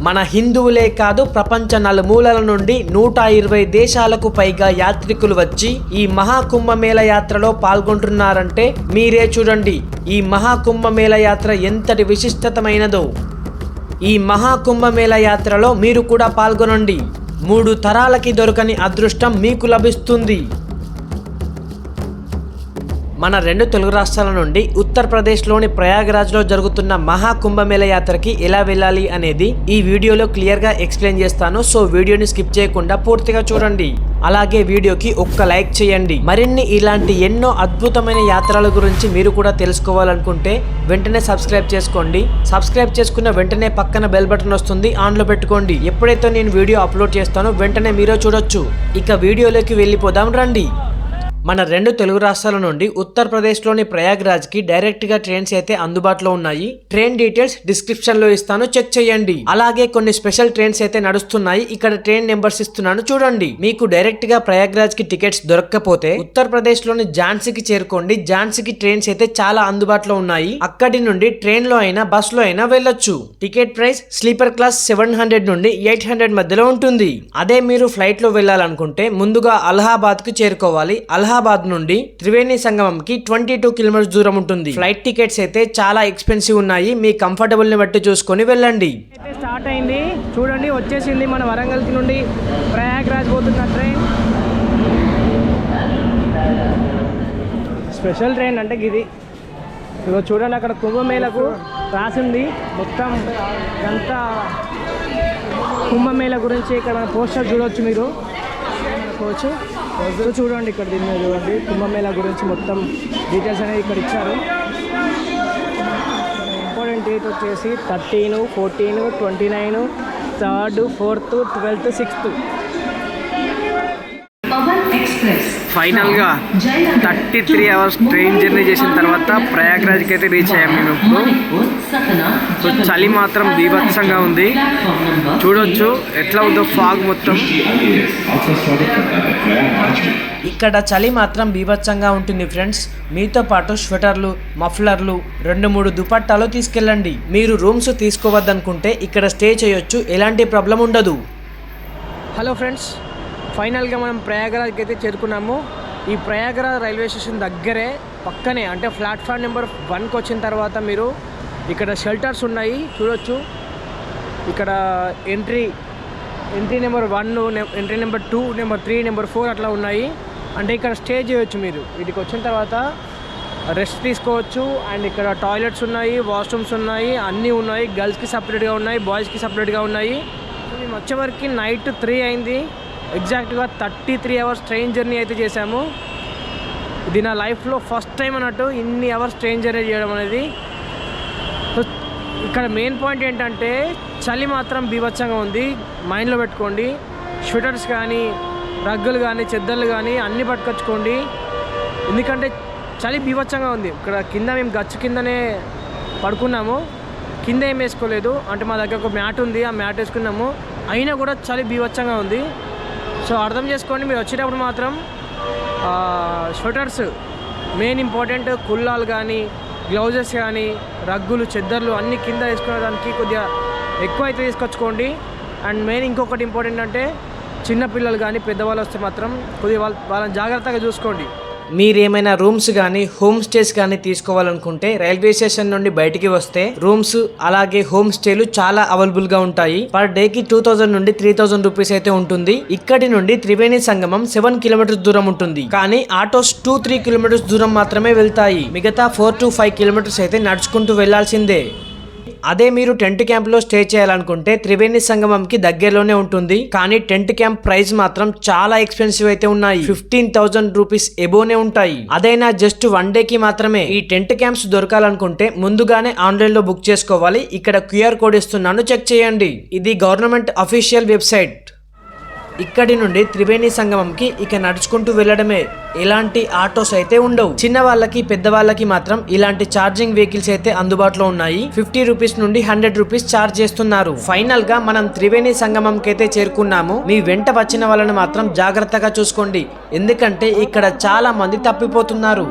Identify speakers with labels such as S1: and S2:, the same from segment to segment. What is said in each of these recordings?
S1: మన హిందువులే కాదు ప్రపంచ నలుమూలల నుండి 120 దేశాలకు పైగా యాత్రికులు వచ్చి ఈ మహాకుంభమేళ యాత్రలో పాల్గొంటున్నారంటే మీరే చూడండి ఈ మహాకుంభమేళ యాత్ర ఎంతటి విశిష్టతమైనదో. ఈ మహాకుంభమేళ యాత్రలో మీరు కూడా పాల్గొనండి. 3 తరాలకి దొరకని అదృష్టం మీకు లభిస్తుంది. మన 2 తెలుగు రాష్ట్రాల నుండి ఉత్తరప్రదేశ్లోని ప్రయాగరాజ్లో జరుగుతున్న మహాకుంభమేళ యాత్రకి ఎలా వెళ్ళాలి అనేది ఈ వీడియోలో క్లియర్గా ఎక్స్ప్లెయిన్ చేస్తాను. సో వీడియోని స్కిప్ చేయకుండా పూర్తిగా చూడండి. అలాగే వీడియోకి ఒక్క లైక్ చేయండి. మరిన్ని ఇలాంటి ఎన్నో అద్భుతమైన యాత్రల గురించి మీరు కూడా తెలుసుకోవాలనుకుంటే వెంటనే సబ్స్క్రైబ్ చేసుకోండి. సబ్స్క్రైబ్ చేసుకున్న వెంటనే పక్కన బెల్ బటన్ వస్తుంది, ఆన్లో పెట్టుకోండి. ఎప్పుడైతే నేను వీడియో అప్లోడ్ చేస్తానో వెంటనే మీరే చూడొచ్చు. ఇక వీడియోలోకి వెళ్ళిపోదాం రండి. మన 2 తెలుగు రాష్ట్రాల నుండి ఉత్తరప్రదేశ్లోని ప్రయాగ్రాజ్కి డైరెక్ట్గా ట్రైన్స్ అయితే అందుబాటులో ఉన్నాయి. ట్రైన్ డీటెయిల్స్ డిస్క్రిప్షన్లో ఇస్తాను, చెక్ చేయండి. అలాగే కొన్ని స్పెషల్ ట్రైన్స్ అయితే నడుస్తున్నాయి. ఇక్కడ ట్రైన్ నెంబర్స్ ఇస్తున్నాను చూడండి. మీకు డైరెక్ట్గా ప్రయాగ్రాజ్కి టికెట్స్ దొరక్కపోతే ఉత్తరప్రదేశ్లోని ఝాన్సీకి చేరుకోండి. ఝాన్సీకి ట్రైన్స్ అయితే చాలా అందుబాటులో ఉన్నాయి. అక్కడి నుండి ట్రైన్లో అయినా బస్సులో అయినా వెళ్ళొచ్చు. టికెట్ ప్రైస్ స్లీపర్ క్లాస్ 700 నుండి 800 మధ్యలో ఉంటుంది. అదే మీరు ఫ్లైట్లో వెళ్ళాలనుకుంటే ముందుగా అలహాబాద్కు చేరుకోవాలి. అలహాబాద్ నుండి త్రివేణి సంగమంకి 22 కిలోమీటర్స్ దూరం ఉంటుంది. ఫ్లైట్ టికెట్స్ అయితే చాలా ఎక్స్పెన్సివ్ ఉన్నాయి. మీ కంఫర్టబుల్ ని బట్టి చూసుకొని వెళ్ళండి. స్టార్ట్ అయింది చూడండి, వచ్చేసింది మన వరంగల్ నుండి ప్రయాగ్రాజ్ పోతున్న ట్రైన్. స్పెషల్ ట్రైన్ అంటే ఇది. ఇదిగో చూడండి, అక్కడ కుంభమేళకు రాసింది మొత్తం అంతా కుంభమేళ గురించి. ఇక్కడ పోస్టర్ చూడవచ్చు, మీరు చూడండి. ఇక్కడ దీని మీద చూడండి, కుంభమేళ గురించి మొత్తం డీటెయిల్స్ అనేది ఇక్కడ ఇచ్చారు. ఇంపార్టెంట్ డేట్ వచ్చేసి 13, 14, 29, 3rd, 4th, 12th, 6th. Final గా 33 అవర్స్ ట్రైన్ జర్నీ చేసిన తర్వాత ప్రయాగ్రాజ్కి అయితే రీచ్ అయ్యాం మేము ఇప్పుడు. సో చలి మాత్రం బీభత్సంగా ఉంది, చూడొచ్చు ఎట్లా ఉందో ఫాగ్ మొత్తం. ఇక్కడ చలి మాత్రం బీభత్సంగా ఉంటుంది ఫ్రెండ్స్. మీతో పాటు స్వెటర్లు, మఫ్లర్లు, 2-3 దుపట్టాలు తీసుకెళ్ళండి. మీరు రూమ్స్ తీసుకోవద్దనుకుంటే ఇక్కడ స్టే చేయొచ్చు, ఎలాంటి ప్రాబ్లం ఉండదు. హలో ఫ్రెండ్స్, ఫైనల్గా మనం ప్రయాగరాజ్కి అయితే చేరుకున్నాము. ఈ ప్రయాగరాజ్ రైల్వే స్టేషన్ దగ్గరే పక్కనే, అంటే ప్లాట్ఫామ్ నెంబర్ 1కి వచ్చిన తర్వాత మీరు ఇక్కడ షెల్టర్స్ ఉన్నాయి చూడొచ్చు. ఇక్కడ entry number 1, entry number 2, number 3, number 4 అట్లా ఉన్నాయి. అంటే ఇక్కడ స్టే చేయొచ్చు. మీరు వీటికి వచ్చిన తర్వాత రెస్ట్ తీసుకోవచ్చు. అండ్ ఇక్కడ టాయిలెట్స్ ఉన్నాయి, వాష్రూమ్స్ ఉన్నాయి, అన్నీ ఉన్నాయి. గర్ల్స్కి సపరేట్గా ఉన్నాయి, బాయ్స్కి సపరేట్గా ఉన్నాయి. మేము వచ్చేవరకు నైట్ 3 అయింది. ఎగ్జాక్ట్గా 33 అవర్స్ ట్రైన్ జర్నీ అయితే చేశాము. ఇది నా లైఫ్లో ఫస్ట్ టైం అన్నట్టు ఇన్ని అవర్స్ ట్రైన్ జర్నీ చేయడం అనేది. ఇక్కడ మెయిన్ పాయింట్ ఏంటంటే చలి మాత్రం బీభత్సంగా ఉంది, మైండ్లో పెట్టుకోండి. స్వెటర్స్ కానీ, రగ్గులు కానీ, చెద్దర్లు కానీ అన్నీ పట్టుకొచ్చుకోండి. ఎందుకంటే చలి బీభత్సంగా ఉంది. ఇక్కడ కింద మేము గచ్చు కిందనే పడుకున్నాము, కింద ఏం వేసుకోలేదు. అంటే మా దగ్గర ఒక మ్యాట్ ఉంది, ఆ మ్యాట్ వేసుకున్నాము. అయినా కూడా చలి బీభత్సంగా ఉంది. సో అర్థం చేసుకోండి, మీరు వచ్చేటప్పుడు మాత్రం స్వెటర్స్ మెయిన్ ఇంపార్టెంట్. కుల్లాలు కానీ, గ్లౌజెస్ కానీ, రగ్గులు, చెద్దర్లు అన్నీ కింద వేసుకునేదానికి కొద్దిగా ఎక్కువ అయితే తీసుకొచ్చుకోండి. అండ్ మెయిన్ ఇంకొకటి ఇంపార్టెంట్ అంటే చిన్నపిల్లలు కానీ పెద్దవాళ్ళు వస్తే మాత్రం కొద్దిగా వాళ్ళని జాగ్రత్తగా చూసుకోండి. మీరేమైనా రూమ్స్ కానీ హోమ్ స్టేస్ కానీ తీసుకోవాలనుకుంటే రైల్వే స్టేషన్ నుండి బయటికి వస్తే రూమ్స్ అలాగే హోమ్ స్టేలు చాలా అవైలబుల్ గా ఉంటాయి. పర్ డే కి 2000 నుండి 3000 రూపీస్ అయితే ఉంటుంది. ఇక్కడి నుండి త్రివేణి సంగమం 7 కిలోమీటర్స్ దూరం ఉంటుంది. కానీ ఆటోస్ 2-3 కిలోమీటర్స్ దూరం మాత్రమే వెళ్తాయి. మిగతా 4-5 కిలోమీటర్స్ అయితే నడుచుకుంటూ వెళ్లాల్సిందే. అదే మీరు టెంట్ క్యాంప్ లో స్టే చేయాలనుకుంటే త్రివేణి సంగమంకి దగ్గరలోనే ఉంటుంది. కానీ టెంట్ క్యాంప్ ప్రైస్ మాత్రం చాలా ఎక్స్పెన్సివ్ అయితే ఉన్నాయి. 15,000 రూపీస్ ఎబోనే ఉంటాయి. అదైనా జస్ట్ 1 డే కి మాత్రమే. ఈ టెంట్ క్యాంప్స్ దొరకాలనుకుంటే ముందుగానే ఆన్లైన్ లో బుక్ చేసుకోవాలి. ఇక్కడ QR కోడ్ ఇస్తున్నాను, చెక్ చేయండి. ఇది గవర్నమెంట్ అఫీషియల్ వెబ్సైట్. ఇక్కడి నుండి త్రివేణి సంగమంకి ఇక నడుచుకుంటూ వెళ్ళడమే. ఎలాంటి ఆటోస్ అయితే ఉండవు. చిన్న వాళ్ళకి పెద్ద వాళ్ళకి మాత్రం ఇలాంటి ఛార్జింగ్ వెహికల్స్ అయితే అందుబాటులో ఉన్నాయి. 50 రూపీస్ నుండి 100 రూపీస్ ఛార్జ్ చేస్తున్నారు. ఫైనల్ గా మనం త్రివేణి సంగమంకి అయితే చేరుకున్నాము. మీ వెంట వచ్చిన వాళ్ళని మాత్రం జాగ్రత్తగా చూసుకోండి, ఎందుకంటే ఇక్కడ చాలా మంది తప్పిపోతున్నారు.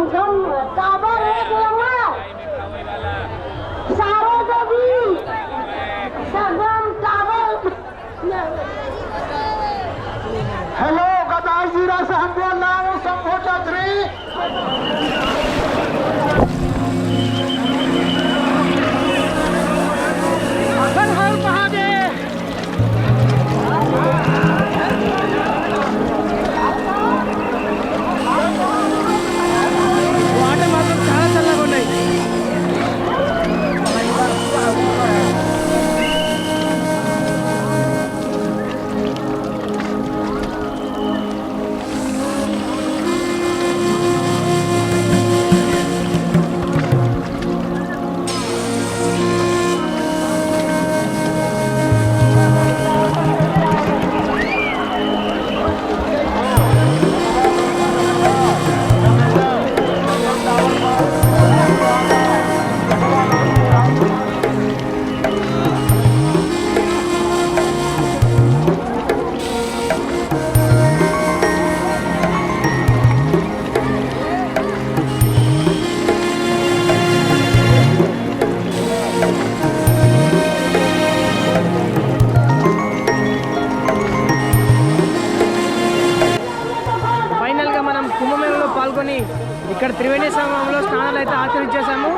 S2: संगम काबर सारो देवी संगम काबर हेलो गदाजीरा साहब बोल रहा हूँ शंभो चौधरी हर हर महादेव
S1: వాటర్ మాత్రం చాలా చల్లగా ఉన్నాయి. ఫైనల్గా మనం కుంభమేళలో పాల్గొని ఇక్కడ త్రివేణి సంగమంలో స్నానాలు అయితే ఆచరించేసాము.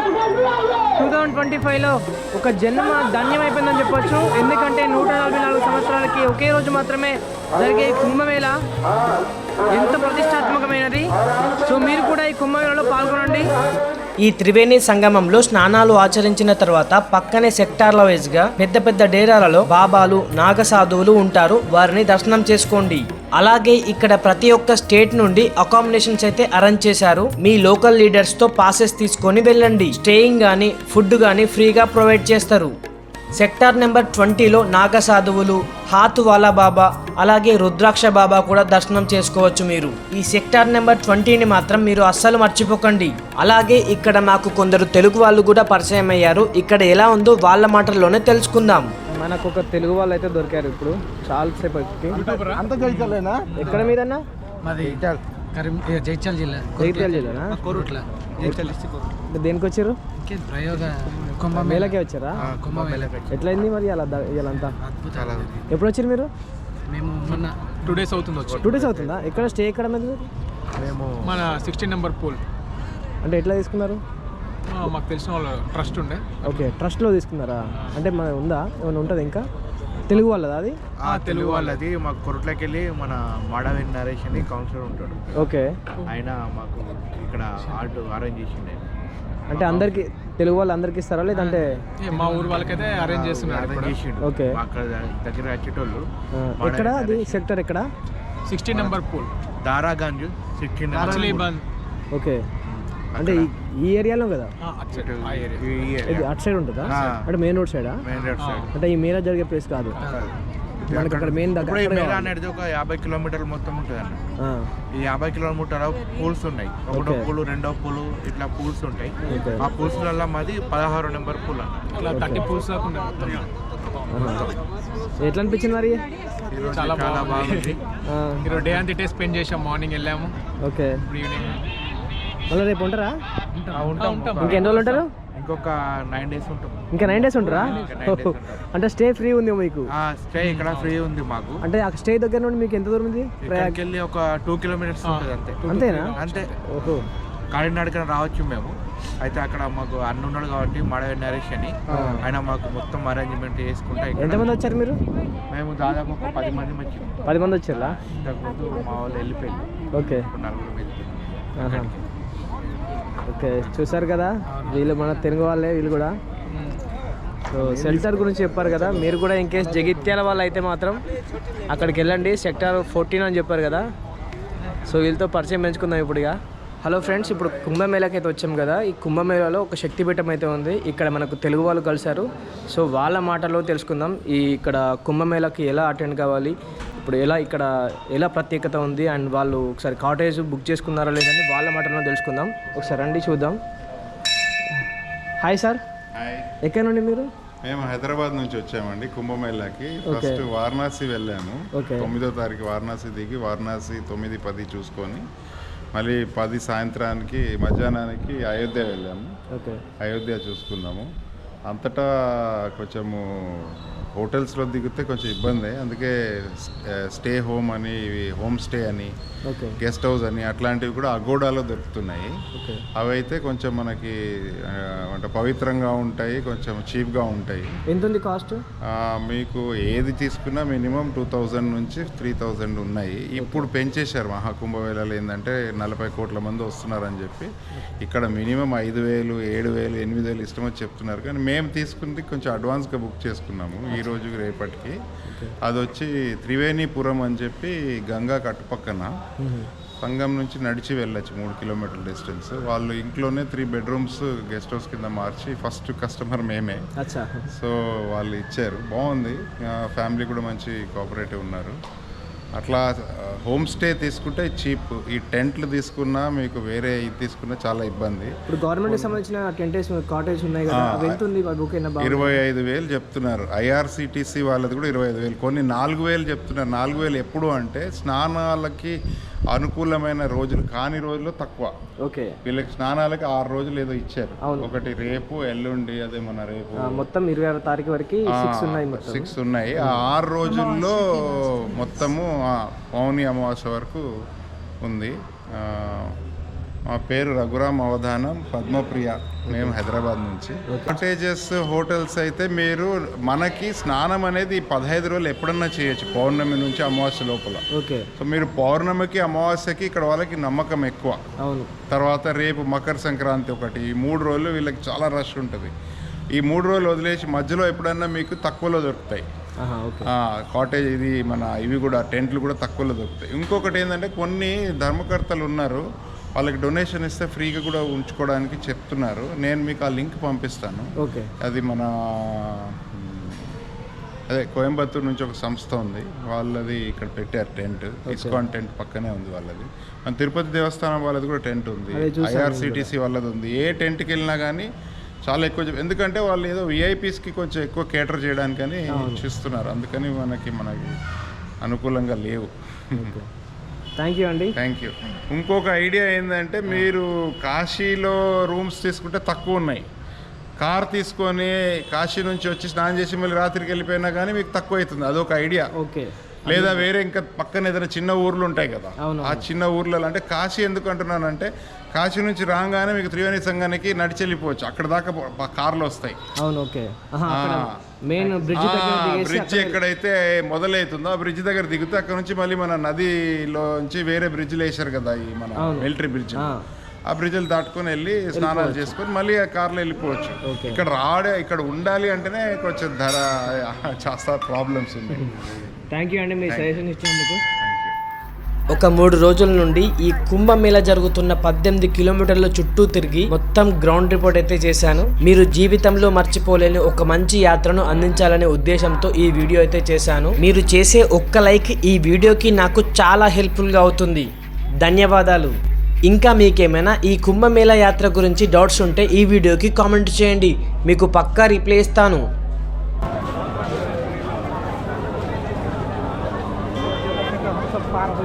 S1: 2025లో ఒక జన్మ ధన్యమైపోయిందని చెప్పొచ్చు. ఎందుకంటే 144 సంవత్సరాలకి ఒకే రోజు మాత్రమే జరిగే ఈ కుంభమేళ ఎంత ప్రతిష్టాత్మకమైనది. సో మీరు కూడా ఈ కుంభమేళలో పాల్గొనండి. ఈ త్రివేణి సంగమంలో స్నానాలు ఆచరించిన తర్వాత పక్కనే సెక్టార్ల వైజ్గా పెద్ద పెద్ద డేరాలలో బాబాలు నాగసాధువులు ఉంటారు. వారిని దర్శనం చేసుకోండి. అలాగే ఇక్కడ ప్రతి ఒక్క స్టేట్ నుండి అకామిడేషన్స్ అయితే అరేంజ్ చేశారు. మీ లోకల్ లీడర్స్ తో పాసెస్ తీసుకొని వెళ్ళండి. స్టేయింగ్ గానీ ఫుడ్ గానీ ఫ్రీగా ప్రొవైడ్ చేస్తారు. సెక్టార్ నెంబర్ 20లో నాగసాధువులు, హాతువాలా బాబా, అలాగే రుద్రాక్ష బాబా కూడా దర్శనం చేసుకోవచ్చు మీరు. ఈ సెక్టార్ నెంబర్ 20ని మాత్రం మీరు అస్సలు మర్చిపోకండి. అలాగే ఇక్కడ మాకు కొందరు తెలుగు వాళ్ళు కూడా పరిచయం అయ్యారు. ఇక్కడ ఎలా ఉందో వాళ్ళ మాటల్లోనే తెలుసుకుందాం. మనకు ఒక తెలుగు వాళ్ళు అయితే దొరికారు ఇప్పుడు చాలాసేపు. ఎక్కడ మీదన్నా?
S3: మాది జైత్యాల జిల్లా.
S1: జగిత్యాల జిల్లానా?
S3: కోరుట్ల.
S1: దేనికి వచ్చారు?
S3: ప్రయోగ
S1: కుంభమేళకే వచ్చారా?
S3: కుంభమేళకి
S1: ఎట్లయింది మరి ఇలాంతా?
S3: అద్భుతాలు.
S1: ఎప్పుడు వచ్చారు మీరు?
S3: మేము మొన్న
S4: 2 days అవుతుంది వచ్చి.
S1: 2 days అవుతుందా? ఎక్కడ స్టే ఎక్కడ మీద?
S4: మేము మన 16 నెంబర్ పూల్.
S1: అంటే ఎట్లా తీసుకున్నారు?
S4: మాకు తెలిసిన వాళ్ళ ట్రస్ట్ ఉండే.
S1: ఓకే, ట్రస్ట్లో తీసుకున్నారా? అంటే మన ఉందా ఏమైనా ఉంటుంది ఇంకా తెలుగు వాళ్ళదా అది?
S5: తెలుగు వాళ్ళది. మాకు కొరట్లోకి వెళ్ళి మన మాడవి నరేష్ అని కౌన్సిలర్ ఉంటాడు.
S1: ఓకే,
S5: ఆయన మాకు ఇక్కడ ఆర్ట్ అరేంజ్ చేసిండే.
S1: అంటే అందరికి తెలుగు వాళ్ళు అందరికి ఇస్తారా లేదంటే?
S4: మా ఊరు వాళ్ళకైతే అరేంజ్ చేస్తున్నారు.
S5: అరేంజ్ చేసిండు.
S1: ఓకే,
S5: అక్కడ దగ్గర వచ్చేటోళ్ళు.
S1: ఎక్కడ అది సెక్టర్ ఎక్కడ?
S4: 16 నెంబర్ పూల్.
S5: దారాగంజ్ 16
S4: బంద్.
S1: ఓకే, అంటే ఈ ఏరియాలో కదా? ఇది అటు సైడ్ ఉంటుందా? అంటే మెయిన్ రోడ్ సైడా?
S5: Main road side.
S1: అంటే ఈ మేరా జరిగే ప్లేస్ కాదు మనకి అక్కడ మెయిన్ దగ్గర.
S5: అనేది ఒక 50 కిలోమీటర్లు మొత్తం ఉంటుంది అన్న. ఈ 50 కిలోమీటర్ల పూల్స్ ఉన్నాయి. ఒకటో పూలు, రెండో పూలు, ఇట్లా పూల్స్ ఉంటాయి. ఆ పూల్స్ వల్ల మాది 16 నెంబర్ పూల్ అన్న.
S4: ఇట్లా 30 పూల్స్ దాకా ఉన్నాయి మొత్తం.
S1: ఎట్లా అనిపించింది మరి?
S4: చాలా
S5: బాగుంది.
S4: ఈరోజు డే అంతా స్పెండ్ చేసాం. మార్నింగ్ వెళ్ళాము,
S1: ఓకే.
S4: ఇప్పుడు ఈవినింగ్.
S1: మళ్ళీ రేపు ఉంటారా?
S5: ఉంటాం.
S1: ఇంకెన్ని రోజులు ఉంటారు?
S5: ఇంకొక 9 days ఉంటాం.
S1: ఇంకా 9 days ఉంటారా? అంటే స్టే ఫ్రీ ఉంది మీకు?
S5: స్టే ఇక్కడ ఫ్రీ ఉంది మాకు.
S1: అంటే ఆ స్టే దగ్గర నుండి మీకు ఎంత దూరం ఉంది?
S5: ఇక్కడికి వెళ్ళి ఒక 2 kilometers ఉంటుంది అంతే.
S1: అంతేనా?
S5: అంతే.
S1: ఓహో,
S5: కాలినడకన రావచ్చు మేము. అయితే అక్కడ మాకు అన్న ఉన్నాడు కాబట్టి మాడవి నరేష్ అని ఆయన మాకు మొత్తం అరేంజ్మెంట్ చేసుకుంటా.
S1: ఎంతమంది వచ్చారు మీరు?
S5: మేము దాదాపు ఒక 10 మంది వచ్చాము.
S1: 10 మంది వచ్చారా?
S5: ఇంతకుముందు మా వాళ్ళు వెళ్ళిపోయింది.
S1: ఓకే,
S5: 4 వెళ్తున్నాం.
S1: ఓకే, చూసారు కదా వీళ్ళు మన తెలుగు వాళ్ళే వీళ్ళు కూడా. సో షెల్టర్ గురించి చెప్పారు కదా, మీరు కూడా ఇన్ కేస్ జగిత్యాల వాళ్ళు అయితే మాత్రం అక్కడికి వెళ్ళండి. సెక్టార్ 14 అని చెప్పారు కదా. సో వీళ్ళతో పరిచయం పెంచుకుందాం ఇప్పుడు. ఇక హలో ఫ్రెండ్స్, ఇప్పుడు కుంభమేళకి అయితే వచ్చాం కదా. ఈ కుంభమేళలో ఒక శక్తిపీఠం అయితే ఉంది. ఇక్కడ మనకు తెలుగు వాళ్ళు కలిశారు. సో వాళ్ళ మాటల్లో తెలుసుకుందాం ఇక్కడ కుంభమేళకి ఎలా అటెండ్ కావాలి, ఇప్పుడు ఇక్కడ ఎలా ప్రత్యేకత ఉంది, అండ్ వాళ్ళు ఒకసారి కాటేజ్ బుక్ చేసుకున్నారా లేదని వాళ్ళ మాటల్లో తెలుసుకుందాం. ఒకసారి రండి చూద్దాం. Hi sir.
S6: హాయ్.
S1: ఎక్కడ నుండి మీరు?
S6: మేము హైదరాబాద్ నుంచి వచ్చామండి కుంభమేళాకి. ఫస్ట్ వారణాసి వెళ్ళాము. 9వ తారీఖు వారణాసి దిగి వారణాసి 9, 10 చూసుకొని మళ్ళీ 10 సాయంత్రానికి మధ్యాహ్నానికి అయోధ్య వెళ్ళాము.
S1: ఓకే.
S6: అయోధ్య చూసుకున్నాము. అంతటా కొంచెము హోటల్స్లో దిగితే కొంచెం ఇబ్బంది, అందుకే స్టే హోమ్ అని, హోమ్ స్టే అని,
S1: ఓకే.
S6: గెస్ట్ హౌస్ అని అట్లాంటివి కూడా అగోడాలో దొరుకుతున్నాయి.
S1: ఓకే.
S6: అవైతే కొంచెం మనకి అంటే పవిత్రంగా ఉంటాయి, కొంచెం చీప్గా ఉంటాయి.
S1: ఎంత ఉంది కాస్ట్?
S6: మీకు ఏది తీసుకున్నా మినిమం 2000 నుంచి 3000 ఉన్నాయి. ఇప్పుడు పెంచేశారు మహాకుంభమేళాలో. ఏంటంటే 40 కోట్ల మంది వస్తున్నారని చెప్పి ఇక్కడ మినిమం 5000, 7000, 8000 ఇష్టం వచ్చి చెప్తున్నారు. కానీ మేము తీసుకుంది కొంచెం అడ్వాన్స్గా బుక్ చేసుకున్నాము ఈ రోజు రేపటికి. అది వచ్చి త్రివేణిపురం అని చెప్పి గంగా కట్టుపక్కన సంగం నుంచి నడిచి వెళ్ళచ్చు 3 కిలోమీటర్ల డిస్టెన్స్. వాళ్ళు ఇంట్లోనే 3 బెడ్రూమ్స్ గెస్ట్ హౌస్ కింద మార్చి ఫస్ట్ కస్టమర్ మేమే. సో వాళ్ళు ఇచ్చారు, బాగుంది. ఫ్యామిలీ కూడా మంచి కోఆపరేటివ్ ఉన్నారు. అట్లా హోమ్ స్టే తీసుకుంటే చీప్. ఈ టెంట్లు తీసుకున్నా మీకు వేరే ఇది తీసుకున్నా చాలా ఇబ్బంది.
S1: ఇప్పుడు గవర్నమెంట్కి సంబంధించిన టెంటేజ్ కాటేజ్ ఉన్నాయి కదా, ఎంత ఉంది బుక్ అయినా?
S6: 25,000 చెప్తున్నారు. ఐఆర్సిటీసీ వాళ్ళది కూడా 25,000. కొన్ని 4,000 చెప్తున్నారు. 4,000 ఎప్పుడు అంటే స్నానాలకి అనుకూలమైన రోజులు కాని రోజులు తక్కువ.
S1: ఓకే.
S6: వీళ్ళకి స్నానాలకి 6 రోజులు ఏదో ఇచ్చారు. ఒకటి రేపు, ఎల్లుండి, అదే మన రేపు
S1: మొత్తం 26 తారీఖు వరకు 6 ఉన్నాయి.
S6: 6 ఉన్నాయి. ఆ 6 రోజుల్లో మొత్తము పౌర్ణమి అమావాస్య వరకు ఉంది. మా పేరు రఘురామ్ అవధానం, పద్మప్రియ. మేము హైదరాబాద్ నుంచి. కాటేజెస్, హోటల్స్ అయితే మీరు మనకి స్నానం అనేది 15 రోజులు ఎప్పుడన్నా చేయొచ్చు, పౌర్ణమి నుంచి అమావాస్య లోపల.
S1: ఓకే.
S6: సో మీరు పౌర్ణమికి, అమావాస్యకి ఇక్కడ వాళ్ళకి నమ్మకం ఎక్కువ.
S1: అవును.
S6: తర్వాత రేపు మకర సంక్రాంతి ఒకటి. ఈ 3 రోజులు వీళ్ళకి చాలా రష్ ఉంటుంది. ఈ 3 రోజులు వదిలేసి మధ్యలో ఎప్పుడన్నా మీకు తక్కువలో దొరుకుతాయి కాటేజ్. ఇది మన ఇవి కూడా టెంట్లు కూడా తక్కువలో దొరుకుతాయి. ఇంకొకటి ఏంటంటే కొన్ని ధర్మకర్తలు ఉన్నారు, వాళ్ళకి డొనేషన్ ఇస్తే ఫ్రీగా కూడా ఉంచుకోవడానికి చెప్తున్నారు. నేను మీకు ఆ లింక్ పంపిస్తాను.
S1: ఓకే.
S6: అది మన అదే కోయంబత్తూరు నుంచి ఒక సంస్థ ఉంది, వాళ్ళది ఇక్కడ పెట్టారు టెంట్. ఇస్కాన్ టెంట్ పక్కనే ఉంది వాళ్ళది. మన తిరుపతి దేవస్థానం వాళ్ళది కూడా టెంట్ ఉంది, ఐఆర్సిటీసీ వాళ్ళది ఉంది. ఏ టెంట్కి వెళ్ళినా కానీ చాలా ఎక్కువ, ఎందుకంటే వాళ్ళు ఏదో విఐపీస్కి కొంచెం ఎక్కువ కేటర్ చేయడానికని చూస్తున్నారు. అందుకని మనకి అనుకూలంగా లేవు.
S1: థ్యాంక్ యూ అండి.
S6: Thank you. ఇంకొక ఐడియా ఏంటంటే మీరు కాశీలో రూమ్స్ తీసుకుంటే తక్కువ ఉన్నాయి. కార్ తీసుకొని కాశీ నుంచి వచ్చి స్నానం చేసి మళ్ళీ రాత్రికి వెళ్ళిపోయినా కానీ మీకు తక్కువ అవుతుంది. అదొక ఐడియా.
S1: ఓకే.
S6: లేదా వేరే ఇంకా పక్కన ఏదైనా చిన్న ఊర్లు ఉంటాయి కదా, ఆ చిన్న ఊర్లలో అంటే కాశీ ఎందుకు అంటున్నానంటే కాశీ నుంచి రాగానే మీకు త్రివేణి సంఘానికి నడిచి వెళ్ళిపోవచ్చు, అక్కడ దాకా కార్లు వస్తాయి.
S1: అవును. ఓకే. మెయిన్
S6: బ్రిడ్జ్ ఎక్కడైతే మొదలవుతుందో ఆ బ్రిడ్జ్ దగ్గర దిగితే అక్కడ నుంచి మళ్ళీ మన నదిలోంచి వేరే బ్రిడ్జ్లు వేసారు కదా, ఈ మన మిలిటరీ బ్రిడ్జ్, ఆ బ్రిడ్జ్లు దాటుకొని వెళ్ళి స్నానాలు చేసుకొని మళ్ళీ ఆ కార్లో వెళ్ళిపోవచ్చు. ఇక్కడ ఉండాలి అంటేనే కొంచెం ధర చాలా ప్రాబ్లమ్స్ ఉన్నాయి.
S1: థ్యాంక్ యూ అండి మీ సజెషన్ ఇచ్చినందుకు. ఒక 3 రోజుల నుండి ఈ కుంభమేళ జరుగుతున్న 18 కిలోమీటర్ల చుట్టూ తిరిగి మొత్తం గ్రౌండ్ రిపోర్ట్ అయితే చేశాను. మీరు జీవితంలో మర్చిపోలేని ఒక మంచి యాత్రను అందించాలనే ఉద్దేశంతో ఈ వీడియో అయితే చేశాను. మీరు చేసే ఒక్క లైక్ ఈ వీడియోకి నాకు చాలా హెల్ప్ఫుల్గా అవుతుంది. ధన్యవాదాలు. ఇంకా మీకేమైనా ఈ కుంభమేళ యాత్ర గురించి డౌట్స్ ఉంటే ఈ వీడియోకి కామెంట్ చేయండి, మీకు పక్కా రిప్లై ఇస్తాను. पार हो